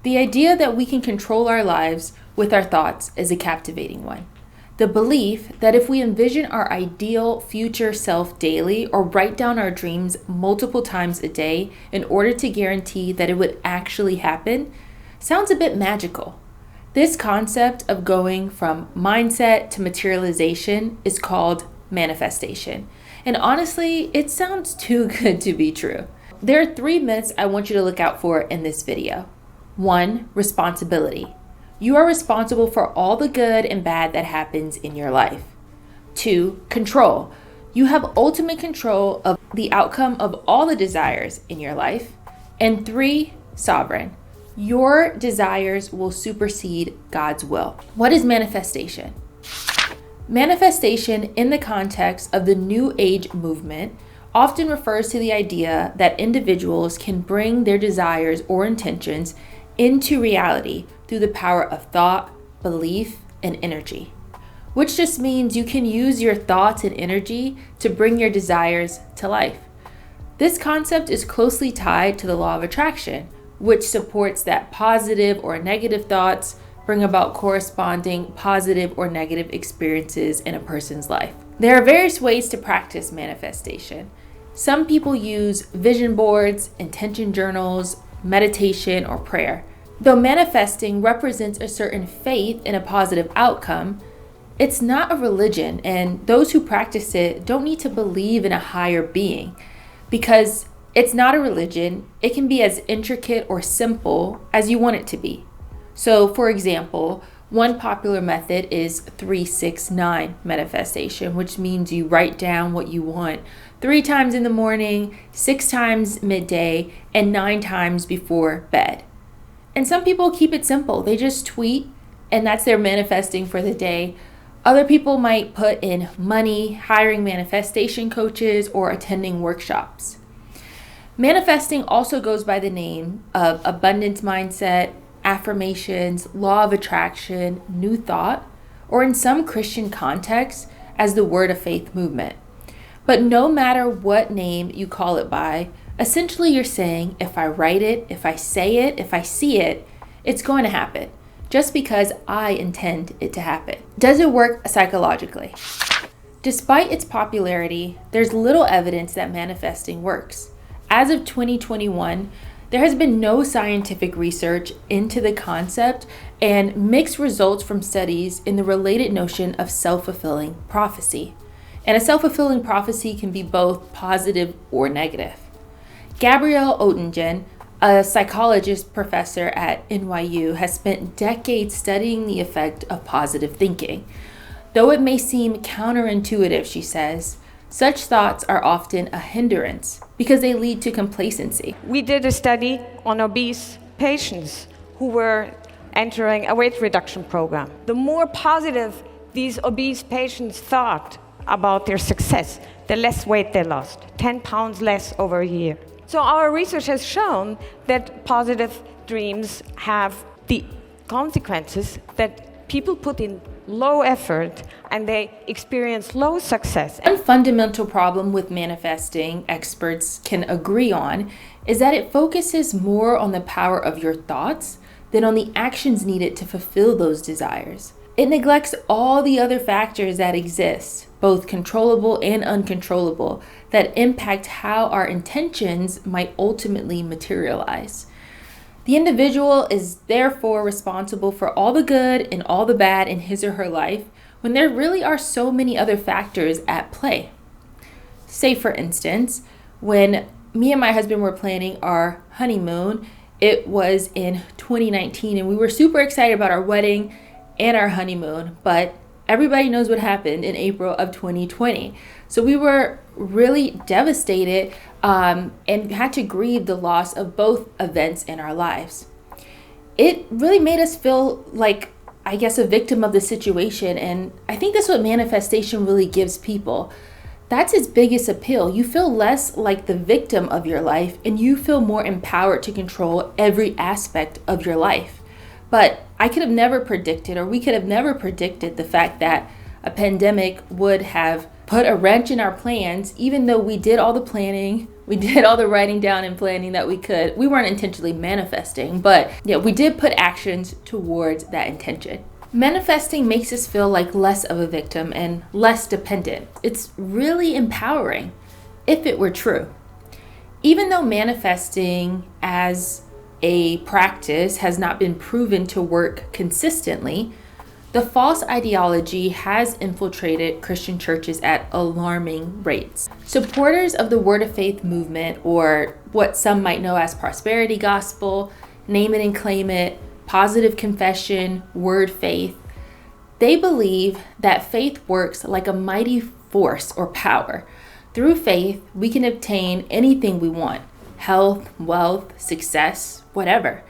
The idea that we can control our lives with our thoughts is a captivating one. The belief that if we envision our ideal future self daily or write down our dreams multiple times a day in order to guarantee that it would actually happen sounds a bit magical. This concept of going from mindset to materialization is called manifestation. And honestly, it sounds too good to be true. There are 3 myths I want you to look out for in this video. 1. Responsibility. You are responsible for all the good and bad that happens in your life. 2. Control. You have ultimate control of the outcome of all the desires in your life. And 3. Sovereign. Your desires will supersede God's will. What is manifestation? Manifestation, in the context of the New Age movement, often refers to the idea that individuals can bring their desires or intentions into reality through the power of thought, belief, and energy. Which just means you can use your thoughts and energy to bring your desires to life. This concept is closely tied to the law of attraction, which supports that positive or negative thoughts bring about corresponding positive or negative experiences in a person's life. There are various ways to practice manifestation. Some people use vision boards, intention journals, meditation, or prayer. Though manifesting represents a certain faith in a positive outcome, it's not a religion, and those who practice it don't need to believe in a higher being. Because it's not a religion, it can be as intricate or simple as you want it to be. So, for example, one popular method is 3-6-9 manifestation, which means you write down what you want 3 times in the morning, 6 times midday, and 9 times before bed. And some people keep it simple. They just tweet, and that's their manifesting for the day. Other people might put in money, hiring manifestation coaches, or attending workshops. Manifesting also goes by the name of abundance mindset, affirmations, law of attraction, new thought, or in some Christian contexts as the word of faith movement. But no matter what name you call it by, essentially you're saying, if I write it, if I say it, if I see it, it's going to happen, just because I intend it to happen. Does it work psychologically? Despite its popularity, there's little evidence that manifesting works. As of 2021, there has been no scientific research into the concept and mixed results from studies in the related notion of self-fulfilling prophecy. And a self-fulfilling prophecy can be both positive or negative. Gabrielle Oettingen, a psychologist professor at NYU, has spent decades studying the effect of positive thinking. Though it may seem counterintuitive, she says, such thoughts are often a hindrance because they lead to complacency. We did a study on obese patients who were entering a weight reduction program. The more positive these obese patients thought about their success, the less weight they lost, 10 pounds less over a year. So our research has shown that positive dreams have the consequences that people put in low effort and they experience low success. One fundamental problem with manifesting, experts can agree on, is that it focuses more on the power of your thoughts than on the actions needed to fulfill those desires. It neglects all the other factors that exist, both controllable and uncontrollable, that impact how our intentions might ultimately materialize. The individual is therefore responsible for all the good and all the bad in his or her life when there really are so many other factors at play. Say, for instance, when me and my husband were planning our honeymoon, it was in 2019, and we were super excited about our wedding and our honeymoon, but everybody knows what happened in April of 2020. So we were really devastated and had to grieve the loss of both events in our lives. It really made us feel like, I guess, a victim of the situation. And I think that's what manifestation really gives people. That's its biggest appeal. You feel less like the victim of your life and you feel more empowered to control every aspect of your life. But I could have never predicted, or we could have never predicted the fact that a pandemic would have put a wrench in our plans, even though we did all the planning, We did all the writing down and planning that we could. We weren't intentionally manifesting, but yeah, we did put actions towards that intention. Manifesting makes us feel like less of a victim and less dependent. It's really empowering if it were true. Even though manifesting as a practice has not been proven to work consistently, the false ideology has infiltrated Christian churches at alarming rates. Supporters of the Word of Faith movement, or what some might know as prosperity gospel, name it and claim it, positive confession, word faith, they believe that faith works like a mighty force or power. Through faith, we can obtain anything we want: health, wealth, success, whatever.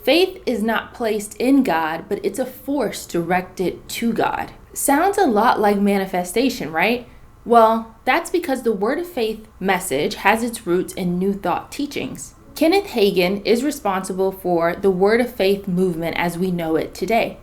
Faith is not placed in God, but it's a force directed to God. Sounds a lot like manifestation, right? Well, that's because the Word of Faith message has its roots in New Thought teachings. Kenneth Hagin is responsible for the Word of Faith movement as we know it today.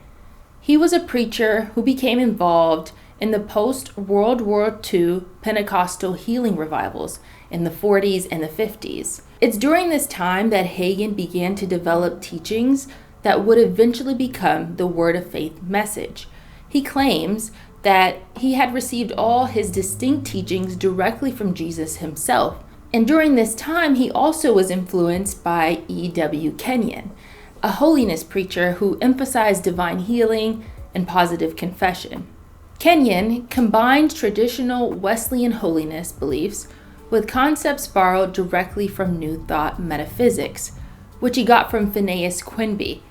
He was a preacher who became involved in the post-World War II Pentecostal healing revivals in the 40s and the 50s. It's during this time that Hagin began to develop teachings that would eventually become the Word of Faith message. He claims that he had received all his distinct teachings directly from Jesus himself. And during this time, he also was influenced by E.W. Kenyon, a holiness preacher who emphasized divine healing and positive confession. Kenyon combined traditional Wesleyan holiness beliefs with concepts borrowed directly from New Thought metaphysics, which he got from Phineas Quimby.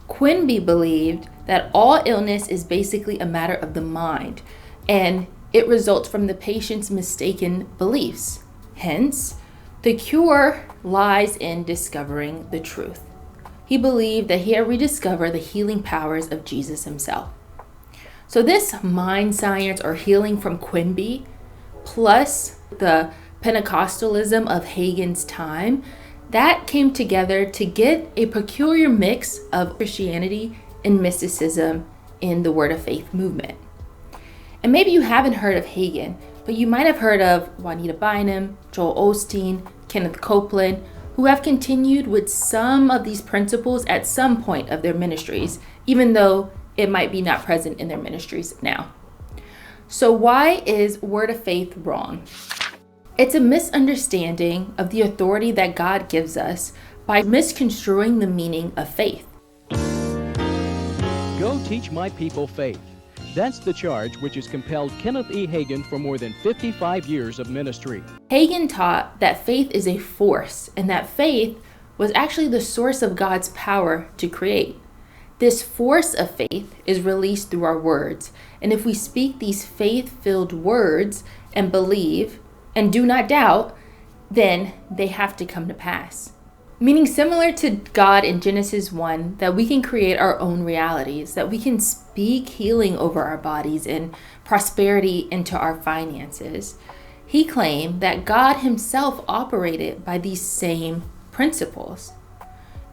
Quimby believed that all illness is basically a matter of the mind, and it results from the patient's mistaken beliefs. Hence, the cure lies in discovering the truth. He believed that he had rediscovered the healing powers of Jesus himself. So this mind science or healing from Quimby, plus the Pentecostalism of Hagin's time, that came together to get a peculiar mix of Christianity and mysticism in the Word of Faith movement. And maybe you haven't heard of Hagin, but you might have heard of Juanita Bynum, Joel Osteen, Kenneth Copeland, who have continued with some of these principles at some point of their ministries, even though it might be not present in their ministries now. So why is Word of Faith wrong? It's a misunderstanding of the authority that God gives us by misconstruing the meaning of faith. Go teach my people faith. That's the charge which has compelled Kenneth E. Hagin for more than 55 years of ministry. Hagin taught that faith is a force, and that faith was actually the source of God's power to create. This force of faith is released through our words, and if we speak these faith-filled words and believe and do not doubt, then they have to come to pass. Meaning similar to God in Genesis 1, that we can create our own realities, that we can speak healing over our bodies and prosperity into our finances. He claimed that God himself operated by these same principles.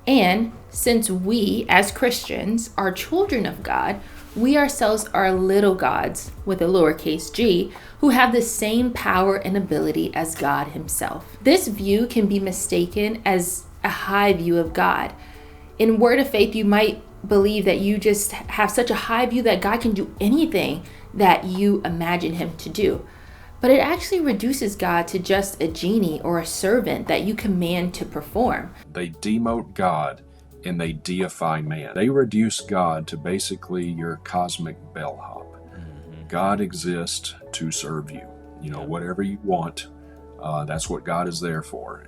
And since we, as Christians, are children of God, we ourselves are little gods, with a lowercase g, who have the same power and ability as God himself. This view can be mistaken as a high view of God. In Word of Faith, you might believe that you just have such a high view that God can do anything that you imagine him to do. But it actually reduces God to just a genie or a servant that you command to perform. They demote God and they deify man. They reduce God to basically your cosmic bellhop. God exists to serve you. Whatever you want, that's what God is there for.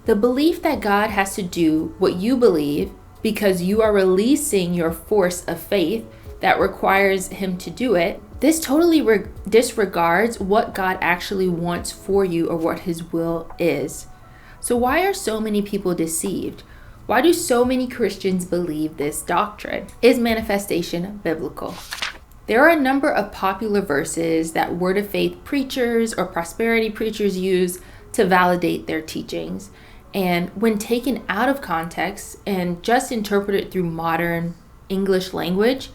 The belief that God has to do what you believe because you are releasing your force of faith that requires him to do it, this totally disregards what God actually wants for you or what his will is. So why are so many people deceived? Why do so many Christians believe this doctrine? Is manifestation biblical? There are a number of popular verses that Word of Faith preachers or prosperity preachers use to validate their teachings. And when taken out of context and just interpreted through modern English language,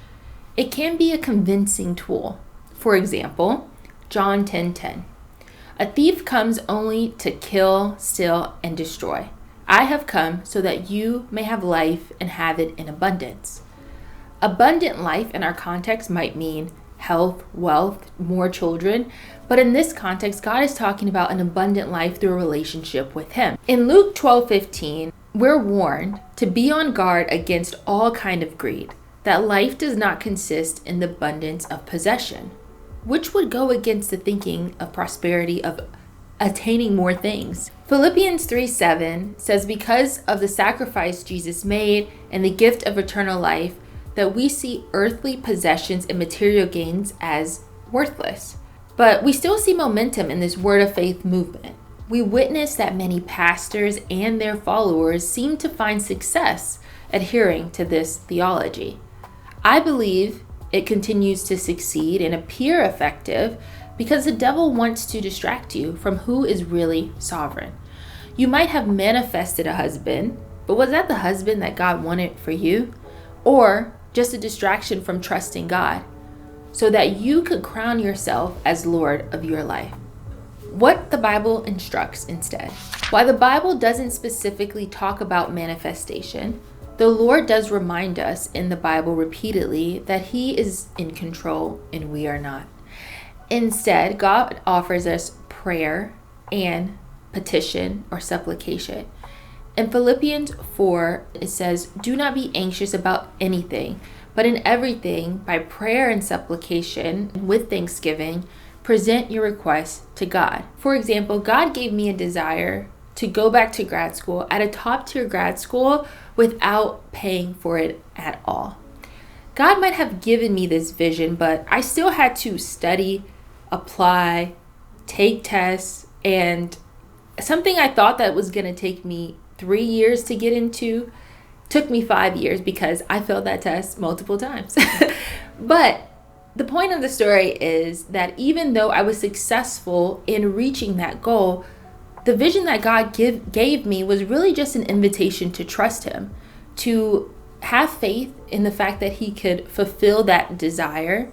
it can be a convincing tool. For example, John 10:10. A thief comes only to kill, steal, and destroy. I have come so that you may have life and have it in abundance. Abundant life in our context might mean health, wealth, more children, but in this context, God is talking about an abundant life through a relationship with Him. In Luke 12:15, we're warned to be on guard against all kind of greed, that life does not consist in the abundance of possession, which would go against the thinking of prosperity, of attaining more things. Philippians 3:7 says, because of the sacrifice Jesus made and the gift of eternal life, that we see earthly possessions and material gains as worthless. But we still see momentum in this word of faith movement. We witness that many pastors and their followers seem to find success adhering to this theology. I believe it continues to succeed and appear effective because the devil wants to distract you from who is really sovereign. You might have manifested a husband, but was that the husband that God wanted for you? Or just a distraction from trusting God so that you could crown yourself as Lord of your life? What the Bible instructs instead. While the Bible doesn't specifically talk about manifestation, the Lord does remind us in the Bible repeatedly that He is in control and we are not. Instead, God offers us prayer and petition or supplication. In Philippians 4, it says, do not be anxious about anything, but in everything, by prayer and supplication, with thanksgiving, present your requests to God. For example, God gave me a desire to go back to grad school at a top-tier grad school without paying for it at all. God might have given me this vision, but I still had to study, apply, take tests, and something I thought that was going to take me 3 years to get into took me 5 years because I failed that test multiple times. But the point of the story is that even though I was successful in reaching that goal, the vision that God gave me was really just an invitation to trust Him, to have faith in the fact that He could fulfill that desire,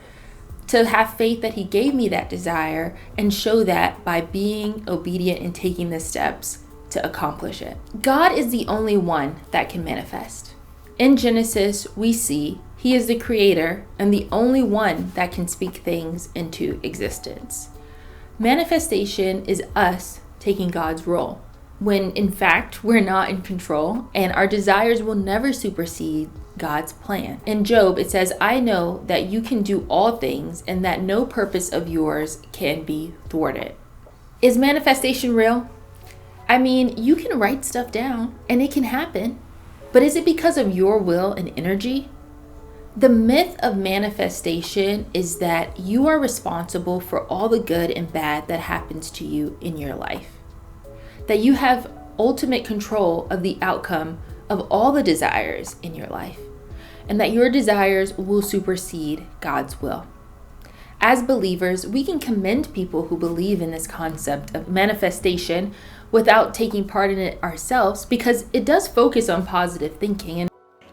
to have faith that He gave me that desire, and show that by being obedient and taking the steps to accomplish it. God is the only one that can manifest. In Genesis, we see He is the creator and the only one that can speak things into existence. Manifestation is us taking God's role, when in fact we're not in control and our desires will never supersede God's plan. In Job, it says, I know that you can do all things and that no purpose of yours can be thwarted. Is manifestation real? I mean, you can write stuff down and it can happen, but is it because of your will and energy? The myth of manifestation is that you are responsible for all the good and bad that happens to you in your life, that you have ultimate control of the outcome of all the desires in your life, and that your desires will supersede God's will. As believers, we can commend people who believe in this concept of manifestation without taking part in it ourselves, because it does focus on positive thinking. And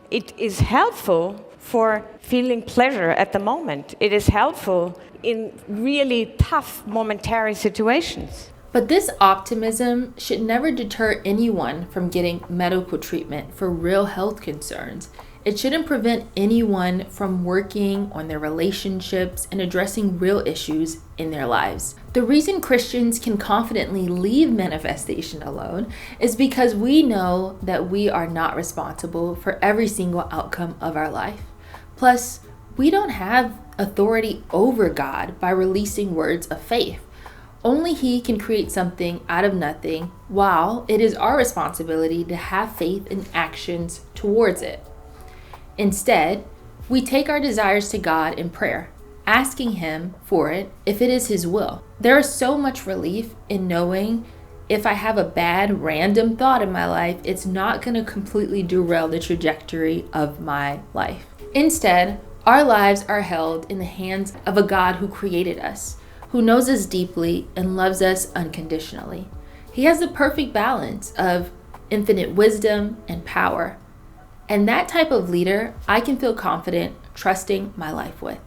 it is helpful for feeling pleasure at the moment. It is helpful in really tough momentary situations. But this optimism should never deter anyone from getting medical treatment for real health concerns. It shouldn't prevent anyone from working on their relationships and addressing real issues in their lives. The reason Christians can confidently leave manifestation alone is because we know that we are not responsible for every single outcome of our life. Plus, we don't have authority over God by releasing words of faith. Only He can create something out of nothing, while it is our responsibility to have faith and actions towards it. Instead, we take our desires to God in prayer, asking Him for it if it is His will. There is so much relief in knowing if I have a bad random thought in my life, it's not going to completely derail the trajectory of my life. Instead, our lives are held in the hands of a God who created us, who knows us deeply and loves us unconditionally. He has the perfect balance of infinite wisdom and power. And that type of leader, I can feel confident trusting my life with.